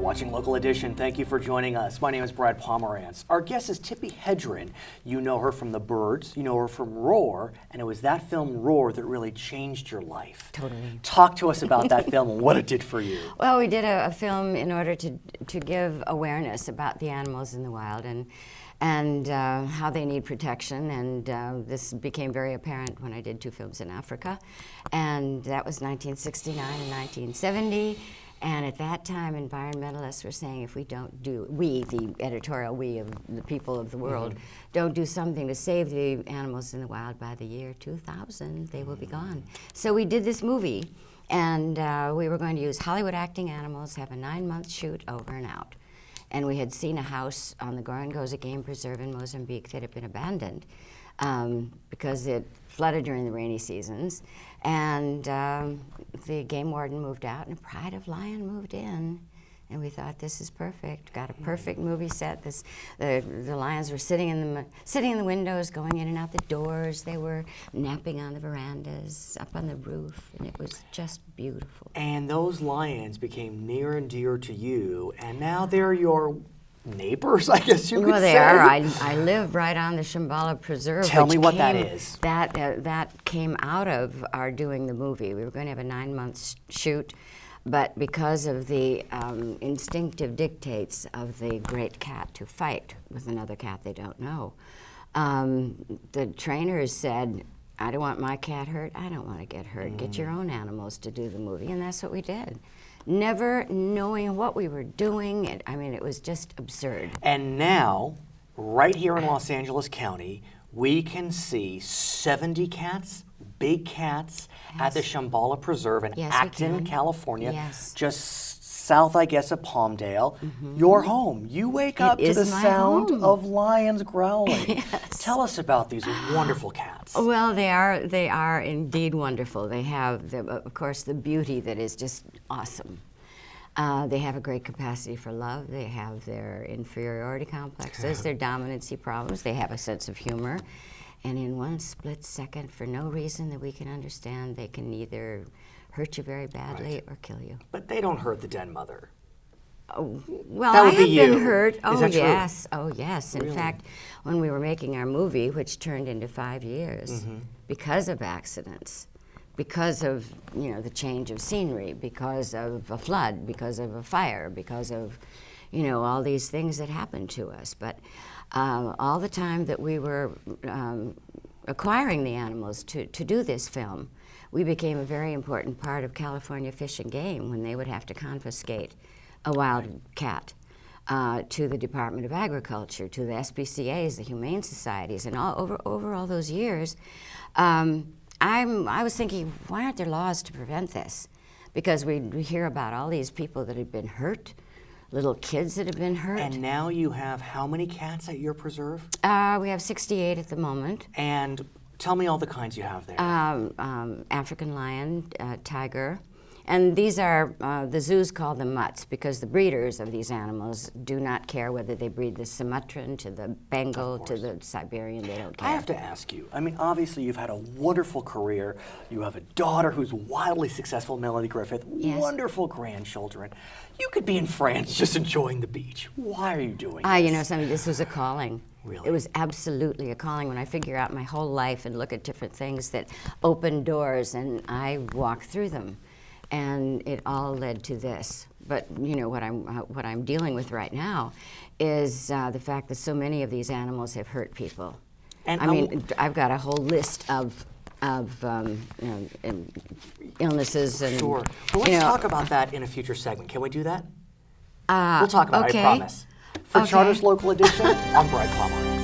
watching Local Edition. Thank you for joining us. My name is Brad Pomerance. Our guest is Tippi Hedren. You know her from The Birds, you know her from Roar, and it was that film Roar that really changed your life. Totally. Talk to us about that film and what it did for you. Well, we did a film in order to give awareness about the animals in the wild and how they need protection, and this became very apparent when I did 2 films in Africa, and that was 1969 and 1970. And at that time, environmentalists were saying if we don't do, we, the editorial we of the people of the world, don't do something to save the animals in the wild by the year 2000, they will be gone. So we did this movie, and we were going to use Hollywood acting animals, have a 9-month shoot, over and out. And we had seen a house on the Gorongosa Game Preserve in Mozambique that had been abandoned because it flooded during the rainy seasons. And the game warden moved out and a pride of lion moved in. And we thought, this is perfect. Got a perfect movie set. The lions were sitting in the windows, going in and out the doors. They were napping on the verandas, up on the roof, and it was just beautiful. And those lions became near and dear to you, and now they're your neighbors, I guess you could say. Well, they are. I live right on the Shambhala Preserve. Tell me what that is. That came out of our doing the movie. We were going to have a 9-month shoot, but because of the instinctive dictates of the great cat to fight with another cat they don't know, the trainers said, I don't want my cat hurt, I don't want to get hurt. Get your own animals to do the movie, and that's what we did. Never knowing what we were doing, it was just absurd. And now, right here in Los Angeles County, we can see 70 cats, big cats, at the Shambhala Preserve in Acton, California, just south, I guess, of Palmdale. Your home. You wake up to the sound of lions growling. Tell us about these wonderful cats. Well, they are indeed wonderful. They have, of course, the beauty that is just awesome. They have a great capacity for love. They have their inferiority complexes, their dominancy problems. They have a sense of humor. And in one split second, for no reason that we can understand, they can either hurt you very badly or kill you. But they don't hurt the den mother. Oh, well, that would I have be you. been hurt. Oh, Is that yes. True? Oh, yes. In Really? fact, when we were making our movie, which turned into 5 years, because of accidents, because of the change of scenery, because of a flood, because of a fire, because of all these things that happened to us. But all the time that we were acquiring the animals to do this film, we became a very important part of California Fish and Game when they would have to confiscate a wild cat to the Department of Agriculture, to the SPCA's, the Humane Societies, and over all those years, I was thinking, why aren't there laws to prevent this? Because we hear about all these people that have been hurt, little kids that have been hurt. And now you have how many cats at your preserve? We have 68 at the moment. And tell me all the kinds you have there. African lion, tiger. And these are, the zoos call them mutts because the breeders of these animals do not care whether they breed the Sumatran to the Bengal to the Siberian, they don't care. I have to ask you, obviously you've had a wonderful career. You have a daughter who's wildly successful, Melanie Griffith, wonderful grandchildren. You could be in France just enjoying the beach. Why are you doing this? This was a calling. Really? It was absolutely a calling when I figure out my whole life and look at different things that open doors and I walk through them. And it all led to this. But what I'm dealing with right now is the fact that so many of these animals have hurt people. And I've got a whole list of illnesses and. Sure. Well, let's talk about that in a future segment. Can we do that? We'll talk about it. I promise. For Charter's Local Edition, I'm Brad Pomerance.